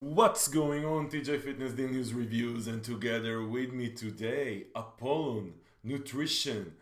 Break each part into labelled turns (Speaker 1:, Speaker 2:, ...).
Speaker 1: What's going on, TJ Fitness Day News Reviews, and together with me today, Apollon, Nutrition,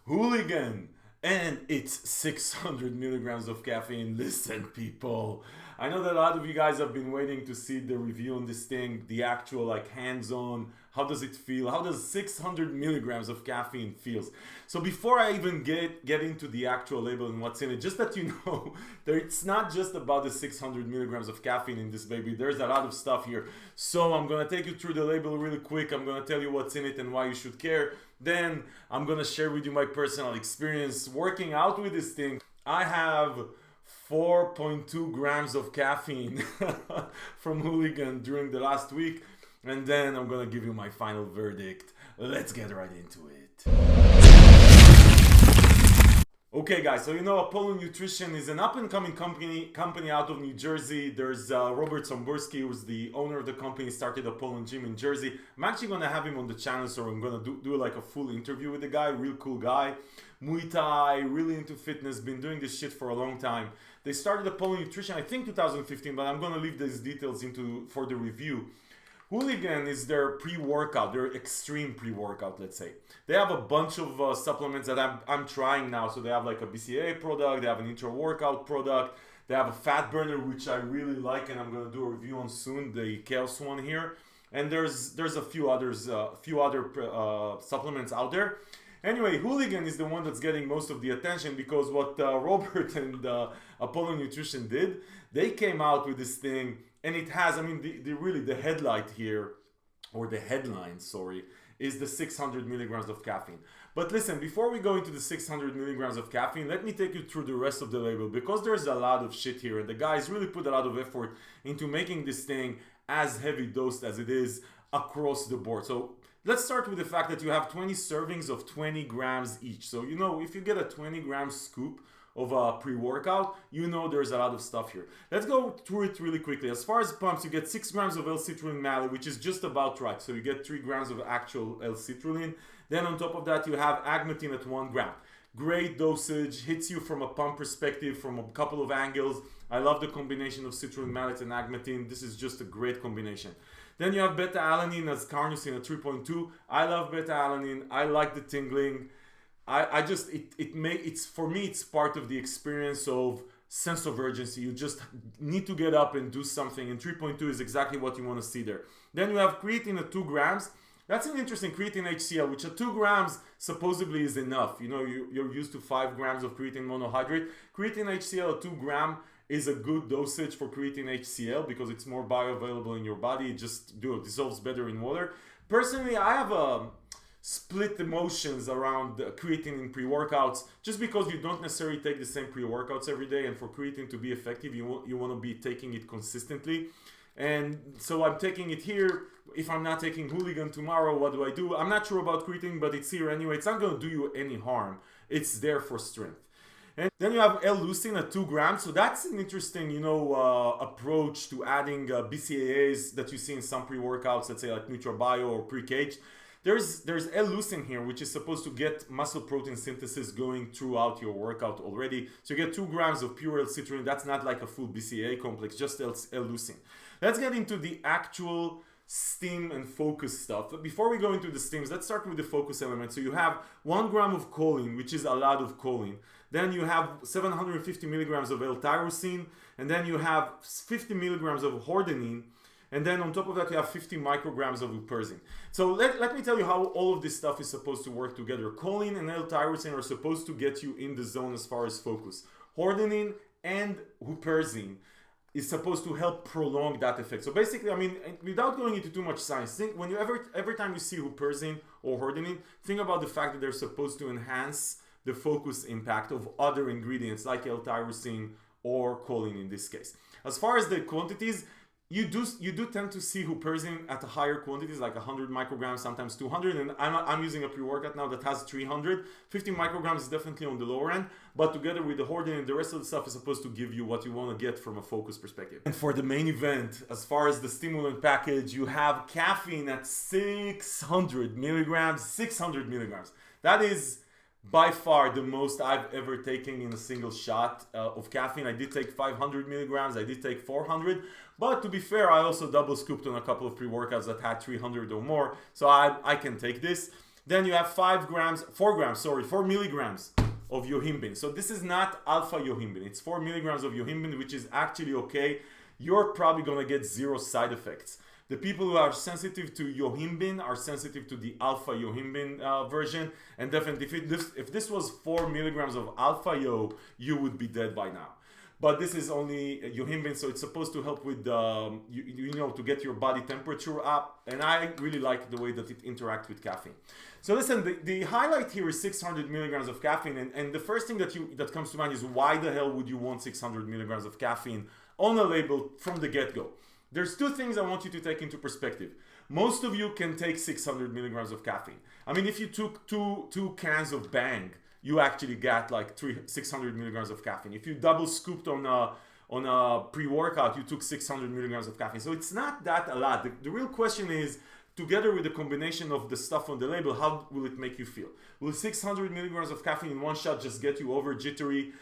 Speaker 1: Hooligan, and it's 600 milligrams of caffeine. Listen, people, I know that a lot of you guys have been waiting to see the review on this thing, the actual hands-on. How does it feel? How does 600 milligrams of caffeine feels? So before I even get into the actual label and what's in it, just that you know, it's not just about the 600 milligrams of caffeine in this baby. There's a lot of stuff here. So I'm gonna take you through the label really quick. I'm gonna tell you what's in it and why you should care. Then I'm gonna share with you my personal experience working out with this thing. I have 4.2 grams of caffeine from Hooligan during the last week, and then I'm gonna give you my final verdict. Let's get right into it. Okay, guys, so you know Apollon Nutrition is an up-and-coming company out of New Jersey. There's Robert Somborski, who's the owner of the company, started Apollon Gym in Jersey. I'm actually going to have him on the channel, so I'm going to do like a full interview with the guy. Real cool guy. Muay Thai, really into fitness, been doing this shit for a long time. They started Apollon Nutrition, I think 2015, but I'm going to leave these details for the review. Hooligan is their pre-workout, their extreme pre-workout, let's say. They have a bunch of supplements that I'm trying now. So they have like a BCAA product, they have an intra-workout product, they have a fat burner, which I really like, and I'm gonna do a review on soon, the Chaos one here. And there's a few others, supplements out there. Anyway, Hooligan is the one that's getting most of the attention because what Robert and Apollon Nutrition did, they came out with this thing, and it has, I mean, the headlight here, or the headline, sorry, is the 600 milligrams of caffeine. But listen, before we go into the 600 milligrams of caffeine, let me take you through the rest of the label because there's a lot of shit here, and the guys really put a lot of effort into making this thing as heavy dosed as it is across the board. So let's start with the fact that you have 20 servings of 20 grams each. So, you know, if you get a 20-gram scoop of a pre-workout, you know there's a lot of stuff here. Let's go through it really quickly. As far as pumps, you get 6 grams of L-citrulline malate, which is just about right. So you get 3 grams of actual L-citrulline. Then on top of that, you have agmatine at 1 gram. Great dosage, hits you from a pump perspective from a couple of angles. I love the combination of citrulline malate and agmatine. This is just a great combination. Then you have beta-alanine as carnosine at 3.2. I love beta-alanine. I like the tingling. It's for me, it's part of the experience of sense of urgency. You just need to get up and do something, and 3.2 is exactly what you want to see there. Then you have creatine at 2 grams. That's an interesting creatine HCl, which at 2 grams supposedly is enough. You know, you're used to 5 grams of creatine monohydrate. Creatine HCl at 2 gram is a good dosage for creatine HCl because it's more bioavailable in your body. It just dissolves better in water. Personally, I have a split emotions around creatine in pre-workouts just because you don't necessarily take the same pre-workouts every day, and for creatine to be effective you want to be taking it consistently. And so I'm taking it here. If I'm not taking Hooligan tomorrow, what do? I'm not sure about creatine, but it's here anyway. It's not going to do you any harm. It's there for strength. And then you have L-leucine at 2 grams. So that's an interesting, approach to adding BCAAs that you see in some pre-workouts, let's say like NutraBio or Pre-Cage. There's L-leucine here, which is supposed to get muscle protein synthesis going throughout your workout already. So you get 2 grams of pure L-citrulline. That's not like a full BCAA complex, just L-leucine. Let's get into the actual steam and focus stuff. But before we go into the steams, let's start with the focus element. So you have 1 gram of choline, which is a lot of choline. Then you have 750 milligrams of L-tyrosine, and then you have 50 milligrams of hordenine. And then on top of that, you have 50 micrograms of huperzine. So let me tell you how all of this stuff is supposed to work together. Choline and L-tyrosine are supposed to get you in the zone as far as focus. Hordenine and huperzine is supposed to help prolong that effect. So basically, I mean, without going into too much science, think every time you see huperzine or hordenine, think about the fact that they're supposed to enhance the focus impact of other ingredients like L-tyrosine or choline in this case. As far as the quantities, you do tend to see huperzine at higher quantities, like 100 micrograms, sometimes 200, and I'm using a pre-workout now that has 300. 50 micrograms is definitely on the lower end, but together with the hordenine, the rest of the stuff is supposed to give you what you want to get from a focus perspective. And for the main event, as far as the stimulant package, you have caffeine at 600 milligrams. That is by far the most I've ever taken in a single shot of caffeine. I did take 500 milligrams, I did take 400, but to be fair, I also double scooped on a couple of pre-workouts that had 300 or more, so I can take this. Then you have 4 milligrams of yohimbine. So this is not alpha yohimbine, it's 4 milligrams of yohimbine, which is actually okay. You're probably gonna get 0 side effects. The people who are sensitive to yohimbine are sensitive to the alpha yohimbine version, and definitely if this was 4 milligrams of alpha yo, you would be dead by now. But this is only yohimbine, so it's supposed to help with to get your body temperature up, and I really like the way that it interacts with caffeine. So listen, the highlight here is 600 milligrams of caffeine, and the first thing that comes to mind is, why the hell would you want 600 milligrams of caffeine on a label from the get-go? There's 2 things I want you to take into perspective. Most of you can take 600 milligrams of caffeine. I mean, if you took two cans of Bang, you actually got like 600 milligrams of caffeine. If you double scooped on a pre-workout, you took 600 milligrams of caffeine. So it's not that a lot. The real question is, together with the combination of the stuff on the label, how will it make you feel? Will 600 milligrams of caffeine in one shot just get you over jittery,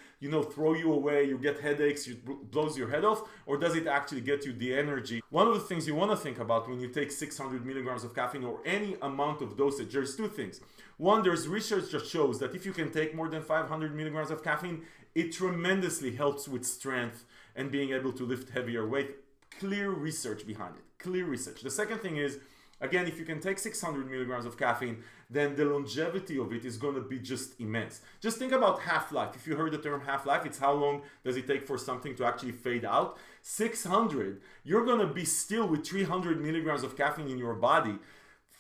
Speaker 1: throw you away, you get headaches, it blows your head off? Or does it actually get you the energy? One of the things you want to think about when you take 600 milligrams of caffeine or any amount of dosage, there's 2 things. One, there's research that shows that if you can take more than 500 milligrams of caffeine, it tremendously helps with strength and being able to lift heavier weight. Clear research behind it, clear research. The second thing is, again, if you can take 600 milligrams of caffeine, then the longevity of it is going to be just immense. Just think about half-life. If you heard the term half-life, it's how long does it take for something to actually fade out. 600, you're going to be still with 300 milligrams of caffeine in your body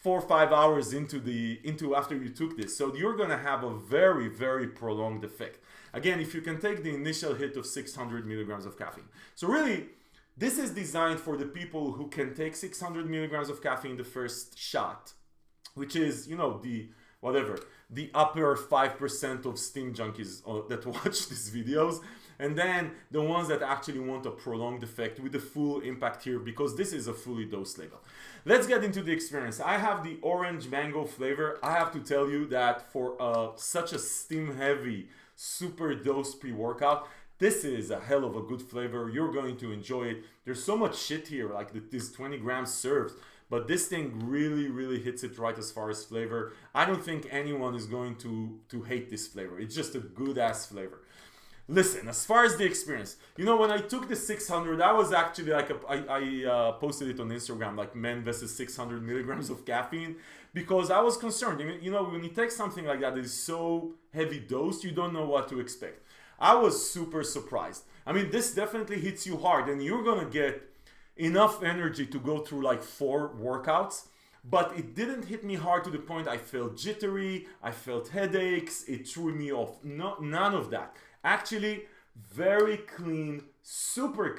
Speaker 1: 4 or 5 hours into after you took this. So you're going to have a very, very prolonged effect. Again, if you can take the initial hit of 600 milligrams of caffeine. So really, this is designed for the people who can take 600 milligrams of caffeine the first shot, which is, the upper 5% of steam junkies that watch these videos. And then the ones that actually want a prolonged effect with the full impact here, because this is a fully dosed label. Let's get into the experience. I have the orange mango flavor. I have to tell you that for such a steam heavy, super dosed pre-workout, this is a hell of a good flavor. You're going to enjoy it. There's so much shit here, like these 20 grams serves, but this thing really, really hits it right as far as flavor. I don't think anyone is going to hate this flavor. It's just a good ass flavor. Listen, as far as the experience, when I took the 600, I was actually like, I posted it on Instagram, like men versus 600 milligrams of caffeine, because I was concerned. When you take something like that is so heavy dose, you don't know what to expect. I was super surprised. I mean, this definitely hits you hard, and you're gonna get enough energy to go through like 4 workouts, but it didn't hit me hard to the point I felt jittery, I felt headaches, it threw me off. No, none of that. Actually, very clean, super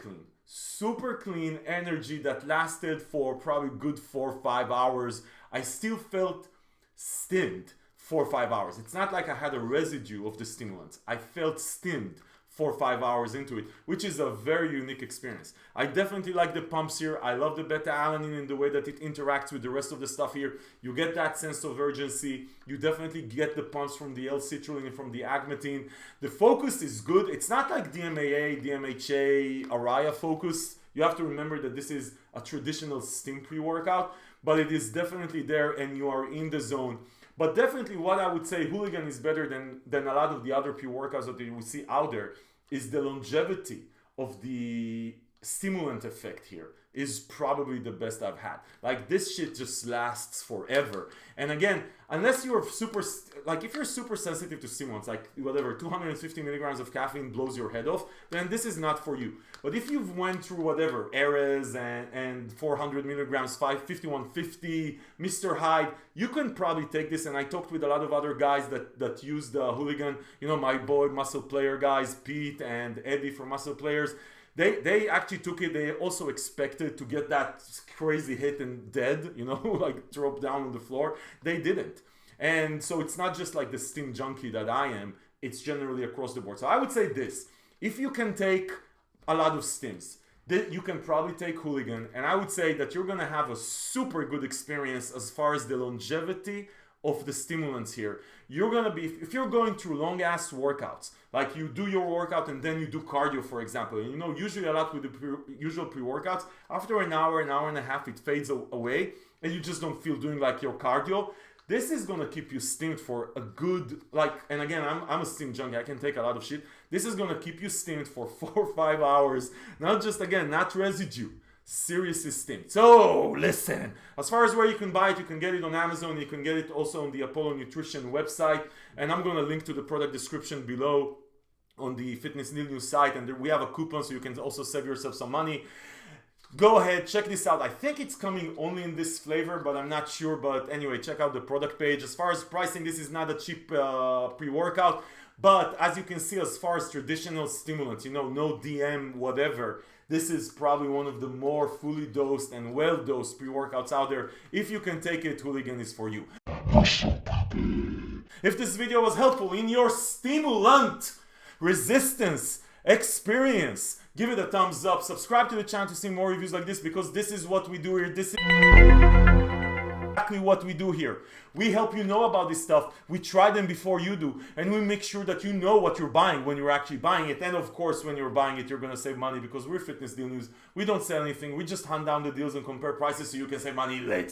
Speaker 1: clean energy that lasted for probably good 4 or 5 hours. I still felt stimmed 4 or 5 hours. It's not like I had a residue of the stimulants. I felt stimmed 4 or 5 hours into it, which is a very unique experience. I definitely like the pumps here. I love the beta-alanine in the way that it interacts with the rest of the stuff here. You get that sense of urgency. You definitely get the pumps from the L-citrulline and from the agmatine. The focus is good. It's not like DMAA, DMHA, Araya focus. You have to remember that this is a traditional steam pre-workout, but it is definitely there and you are in the zone. But definitely what I would say Hooligan is better than a lot of the other pre-workouts that you see out there is the longevity of the stimulant effect here is probably the best I've had. Like, this shit just lasts forever. And again, unless you're if you're super sensitive to stimulants, like 250 milligrams of caffeine blows your head off, then this is not for you. But if you've went through Ares and 400 milligrams, 5150, Mr. Hyde, you can probably take this. And I talked with a lot of other guys that use the Hooligan, my boy Muscle Player guys, Pete and Eddie from Muscle Players. They actually took it. They also expected to get that crazy hit and dead, like drop down on the floor. They didn't. And so it's not just like the steam junkie that I am. It's generally across the board. So I would say this. If you can take a lot of stims, you can probably take Hooligan. And I would say that you're going to have a super good experience as far as the longevity of the stimulants here. You're gonna be, if you're going through long ass workouts, like you do your workout and then you do cardio, for example, and you know, usually a lot with the usual pre-workouts, after an hour and a half, it fades away and you just don't feel doing like your cardio. This is gonna keep you steamed for a good, like, and again, I'm a steam junkie, I can take a lot of shit. This is gonna keep you steamed for 4 or 5 hours, not just, again, not residue, seriously steamed. So listen, as far as where you can buy it, you can get it on Amazon, you can get it also on the Apollon Nutrition website, and I'm gonna link to the product description below on the Fitness News site, and we have a coupon so you can also save yourself some money. Go ahead, check this out. I think it's coming only in this flavor, but I'm not sure. But anyway, check out the product page. As far as pricing, this is not a cheap pre-workout. But as you can see, as far as traditional stimulants, you know, no DM, whatever, this is probably one of the more fully dosed and well-dosed pre-workouts out there. If you can take it, Hooligan is for you. If this video was helpful in your stimulant resistance experience, give it a thumbs up, subscribe to the channel to see more reviews like this, because this is what we do here. This is exactly what we do here. We help you know about this stuff, we try them before you do, and we make sure that you know what you're buying when you're actually buying it. And of course, when you're buying it, you're gonna save money, because we're Fitness Deal News. We don't sell anything, we just hunt down the deals and compare prices so you can save money later.